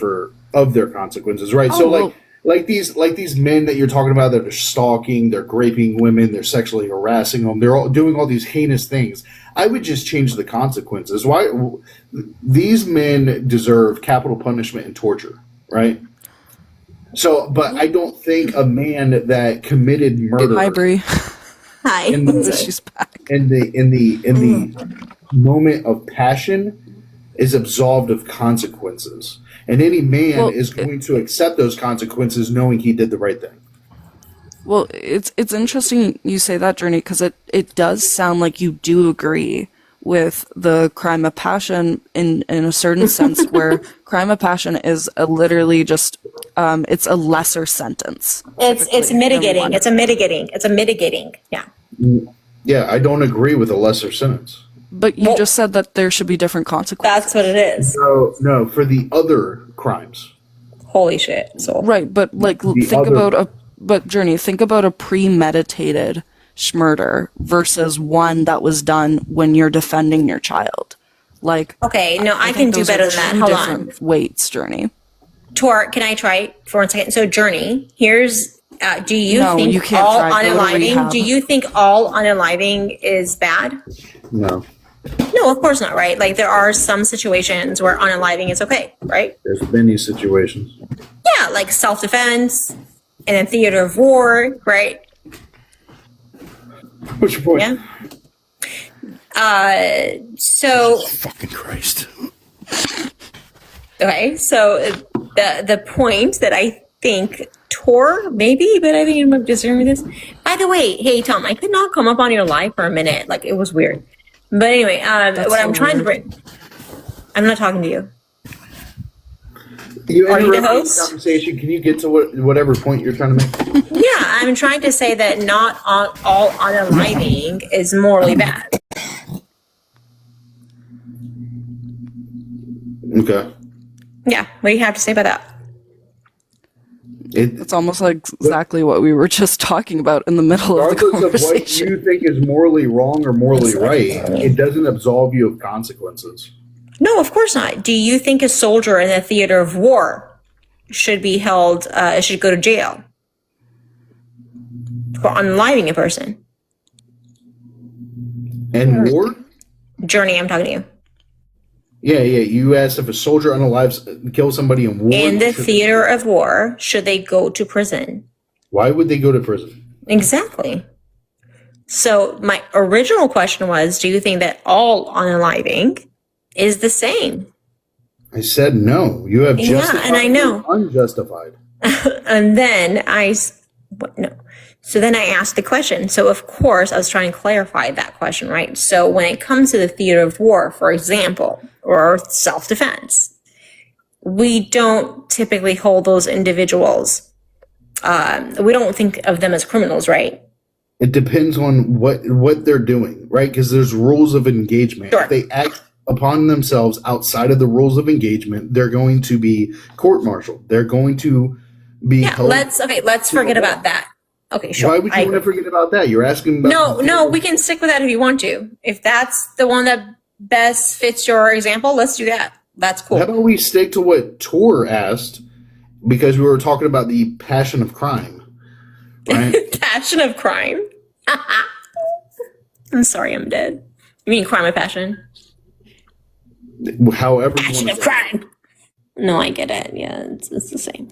of their consequences, right?
Oh,
So
well,
like these men that you're talking about that are stalking, they're raping women, they're sexually harassing them, they're all doing all these heinous things. I would just change the consequences. Why? These men deserve capital punishment and torture, right? So, but I don't think a man that committed murder.
Hi, Bree.
Hi.
She's back.
In the moment of passion is absolved of consequences, and any man is going to accept those consequences knowing he did the right thing.
Well, it's interesting you say that, Journey, because it does sound like you do agree with the crime of passion in a certain sense, where crime of passion is literally just it's a lesser sentence.
It's mitigating. It's a mitigating. Yeah.
Yeah, I don't agree with a lesser sentence.
But you just said that there should be different consequences.
That's what it is.
No, for the other crimes.
Holy shit. So
Right, but like Journey, think about a premeditated murder versus one that was done when you're defending your child. Like,
okay, no, I can do
those are
better than that.
two
Hold
different
on.
weights, Journey.
Tor, can I try for 1 second? So, Journey, here's. Do you
No,
think
you can't
all
try. Go to
unaliving?
rehab.
Do you think all unaliving is bad?
No,
No, of course not. Right? Like there are some situations where unaliving is okay. Right?
there's many situations.
Yeah, like self-defense in a theater of war. Right?
What's your point?
Yeah. So.
Fucking Christ.
Okay, so the point that I think Tor maybe, but I think you might disagree with this. By the way, hey Tom, I could not come up on your live for a minute. Like it was weird. But anyway, what I'm trying to bring, I'm not talking to you.
You
Are you the
interrupt the
host?
conversation. Can you get to whatever point you're trying to make?
Yeah, I'm trying to say that not all unaliving is morally bad.
Okay.
Yeah, what do you have to say about that?
It's almost like exactly what we were just talking about in the middle of the
Regardless of what
conversation.
you think is morally wrong or morally right, it doesn't absolve you of consequences.
No, of course not. Do you think a soldier in a theater of war should be held, should go to jail for unaliving a person?
And war?
Journey, I'm talking to you.
Yeah. You asked if a soldier unalives kills somebody in war.
In the theater of war, should they go to prison?
Why would they go to prison?
Exactly. So my original question was, do you think that all unaliving is the same?
I said no. You have justified
and I know.
and unjustified.
And then no. So then I asked the question. So of course I was trying to clarify that question, right? So when it comes to the theater of war, for example, or self-defense, we don't typically hold those individuals. We don't think of them as criminals, right?
It depends on what they're doing, right? Because there's rules of engagement.
Sure.
If they act upon themselves outside of the rules of engagement, they're going to be court-martialed. They're going to be held.
Let's forget about that. Okay, sure.
Why would you want to forget about that? You're asking about
No, we can stick with that if you want to. If that's the one that best fits your example, let's do that. That's cool.
How about we stick to what Tor asked, because we were talking about the passion of crime, right?
Passion of crime. I'm sorry, I'm dead. You mean crime of passion?
However,
Passion of crime. No, I get it. Yeah, it's the same.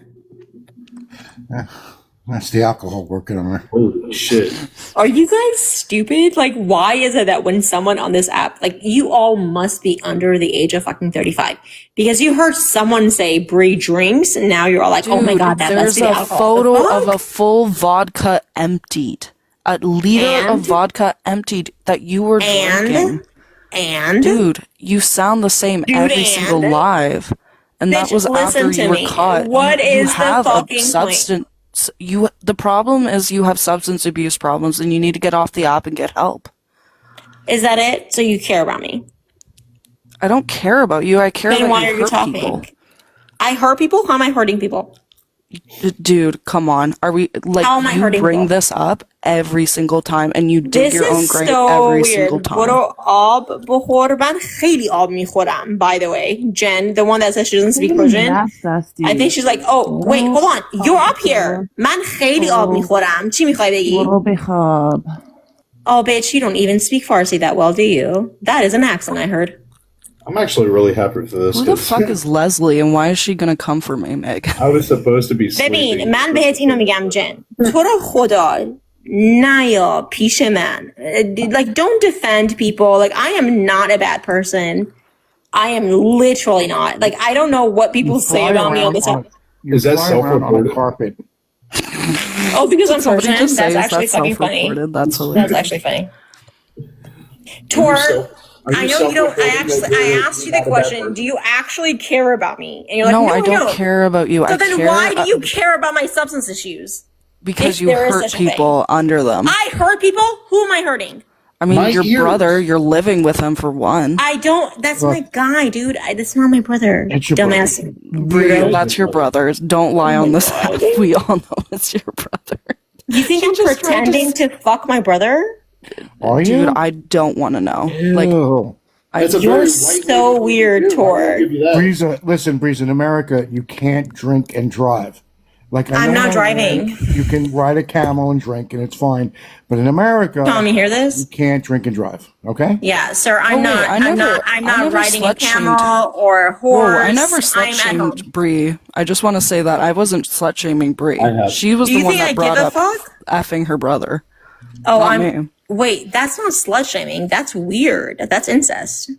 That's the alcohol working on her.
Holy shit.
Are you guys stupid? Like, why is it that when someone on this app, like, you all must be under the age of fucking 35? Because you heard someone say Bree drinks, and now you're all like,
Dude,
oh my god, that must
there's
be the
a
alcohol.
photo of a full vodka emptied. A liter of vodka emptied that you were drinking.
And?
Dude, you sound the same every single live. And that
Bitch,
was after
listen
you
to
were
me.
caught.
What is the
have
fucking
a substance. The problem is you have substance abuse problems, and you need to get off the app and get help.
Is that it? So you care about me?
I don't care about you. I care
Then
about
why
you
are you
hurt
talking?
people.
I hurt people? How am I hurting people?
Dude, come on. Are we like
How am I
you
hurting
bring
people?
this up every single time and you dig
This
your own
is
grave
so
every
weird.
single time.
برو آب بخور. من خیلی آب میخورم. By the way, Jen, the one that says she doesn't speak Persian, I think she's like, oh wait, hold on, you're up here. من خیلی آب میخورم. چی میخوای بگی?
برو بخواب.
Oh, bitch, you don't even speak Farsi that well, do you? That is an accent I heard.
I'm actually really happy for this.
Who the
'cause
fuck is Leslie and why is she gonna come for me, Meg?
I was supposed to be sleeping.
ببین من بهت اینو میگم جن تو رو خدا نیا پیش من. Like don't defend people. Like I am not a bad person. I am literally not. Like I don't know what people say about me all the time.
Is that
Flying around on a
self-reported?
carpet.
Oh, because I'm
Somebody
Persian?
just
That's
say, is
actually
that
fucking funny.
self-reported? That's hilarious.
That's actually funny. Tor,
Are
I
you
know you don't.
self-reporting
I
that
asked you
you're
the
not a bad
question.
person?
Do you actually care about me? And you're like,
No,
no,
I don't
no.
care about you.
So
I
then
care
why do you care about my substance issues?
because
if
you
there is
hurt
such a thing?
people under them.
I hurt people. Who am I hurting?
I mean,
My
your
ears.
brother, you're living with him for one.
I don't. That's my guy, dude. That's not my brother.
It's your
Dumbass.
Bree,
Weirdo.
that's your brother. Don't lie on this app. We all know it's your brother.
You think I'm
just tried to
pretending to fuck my brother?
Are you?
Dude, I don't want to know. Like,
Ew.
That's a
You're
very white
so
lady thing to
weird,
do. I
Tor.
will give you that.
Breeza, listen, Breeza, in America, you can't drink and drive. Like I
I'm
know
not
in
driving.
Ireland, you can ride a camel and drink, and it's fine. But in America,
Tom, you hear
you
this?
can't drink and drive. Okay?
Yeah, sir. I'm
wait,
not.
I
I'm
never-
not. I'm
I
not
never
riding a
slut-shamed.
camel or a
whoa,
horse.
I never slut
I'm at home.
shamed Bree. I just want to say that I wasn't slut shaming Bree.
I have.
She was
Do
the
you
one
think
that
I
brought
give a
up
fuck?
effing her brother.
Oh,
Not
I'm.
me.
Wait, that's not slut shaming. That's weird. That's incest.
Is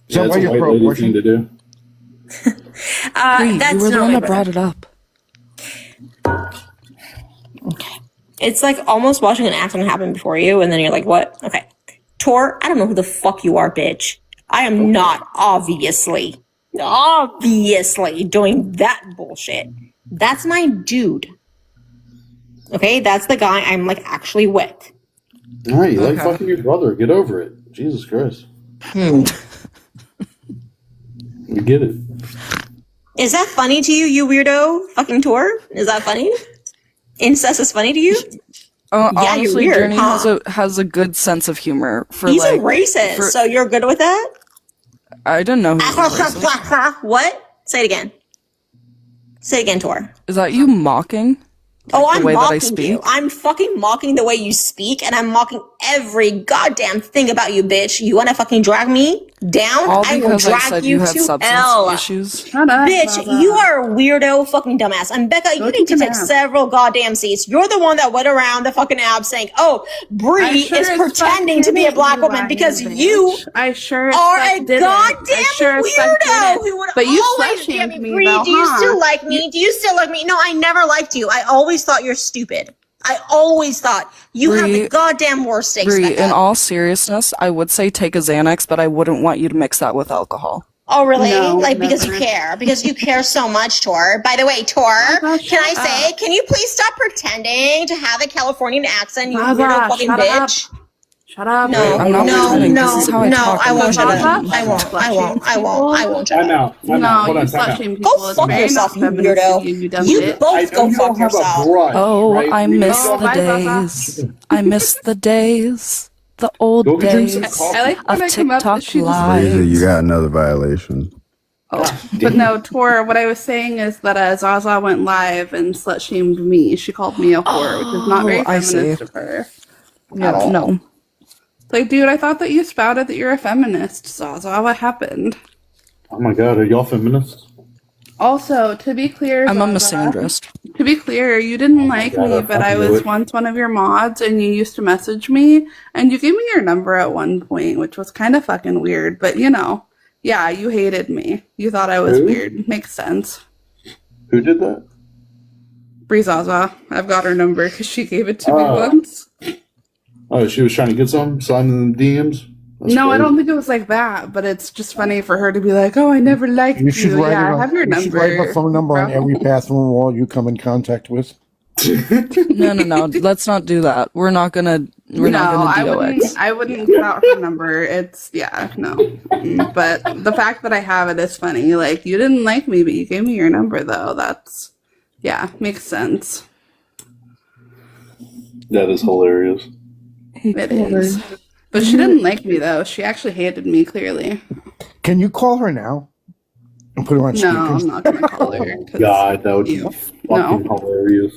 Yeah,
that
it's
why
a
you're
white lady
pro-abortion?
thing to do.
Bree,
That's
you were the
not
one
my
that brought
brother.
it up.
It's like almost watching an accident happen before you, and then you're like, what? Okay. Tor, I don't know who the fuck you are, bitch. I am not obviously doing that bullshit. That's my dude. Okay, that's the guy I'm like actually with.
All right, you like
Okay.
fucking your brother. Get over it. Jesus Christ. You get it.
Is that funny to you, you weirdo? Fucking Tor? Is that funny? Incest is funny to you? Yeah, you're
Honestly,
weird,
Journey
huh?
has a good sense of humor for
He's
like.
a racist,
for-
so you're good with that?
I didn't know. He was a racist.
What? Say it again. Say it again, Tor.
Is that you mocking?
Oh, I'm
way that I
mocking
speak?
you. I'm fucking mocking the way you speak, and I'm mocking every goddamn thing about you, bitch. You wanna fucking drag me down?
All
I will
because I
drag
said
you
you had
to
substance
hell.
issues.
Shut up,
Bitch,
Baba.
you are a weirdo fucking dumbass. And Becca, you need to
take a
take
nap.
several goddamn seats. You're the one that went around the fucking app saying, oh, Bree
I sure
is
as
pretending
fuck
to be a
didn't,
black
you
woman
lying
because
bitch.
you
I sure as
are
fuck
a
didn't.
goddamn
I sure as fuck
weirdo
didn't.
who would
But you
always
slut-shamed
get
me,
Bree,
though,
do you
huh?
still like me? Do you still like me? No, I never liked you. I always thought you're stupid. I always thought you have the
Bree-
goddamn worst takes,
Bree,
Becca.
in all seriousness, I would say take a Xanax, but I wouldn't want you to mix that with alcohol.
Oh, really?
No,
like, because you
never.
care. Because you care so much, Tor. By the way, Tor,
Baba,
can I
shut
say,
up.
can you please stop pretending to have a Californian accent, you
Baba,
weirdo fucking
shut
bitch?
Shut up.
No,
I'm not
no,
pretending.
no,
This is how I
no,
talk.
I won't shut
Baba,
up. I won't, I won't, I won't, I won't shut
Time
up.
out. Time
No,
out. Hold
you
on, time
slut
out.
shame people.
Go
It's
fuck
very
yourself,
not
you
feminist
weirdo.
of you dumb
You
bitch.
both
I
go
know you
fuck
don't have a
yourself.
brush.
Oh,
right?
I
We
miss
don't-
the
bye, Baba.
days. I miss the days. The old
Go get drink some
days
coffee.
I like when
of
I come up
TikTok
that she just
Breezy, you
lives.
got another violation.
But no, Tor, what I was saying is that Zaza went live and slut shamed me. She called me a whore, which is not very
Oh, I see.
feminist of her.
Yeah, no.
It's like, dude, I thought that you spouted that you're a feminist, Zaza. What happened?
Oh my god, are y'all feminists?
Also, to be clear,
I'm a
Zaza,
misandrist.
to be clear, you didn't like
God,
me,
I
but I
fucking knew
was
it.
once one of your mods, and you used to message me, and you gave me your number at one point, which was kind of fucking weird. But you know, yeah, you hated me. You thought I was
Who?
weird. Makes sense.
Who did that?
Breezaza, I've got her number because she gave it to me
Oh.
once.
Oh, she was trying to get some? Sliding in the DMs? That's
No, I
crazy.
don't think it was like that, but it's just funny for her to be like, "Oh, I never liked you."
You should write
Yeah,
it
I
on,
have your
you
number.
should write her phone number on
bro.
every bathroom wall you come in contact with.
No. Let's not do that. We're not gonna. We're
No,
not gonna DOX.
I wouldn't put out her number. It's no. But the fact that I have it is funny. Like, you didn't like me, but you gave me your number though. That's Yeah, makes sense.
That is hilarious.
It is. But she didn't like me, though. She actually hated me, clearly.
Can you call her now and put her on speaker?
No, I'm not going to call her.
God, that would be fucking hilarious.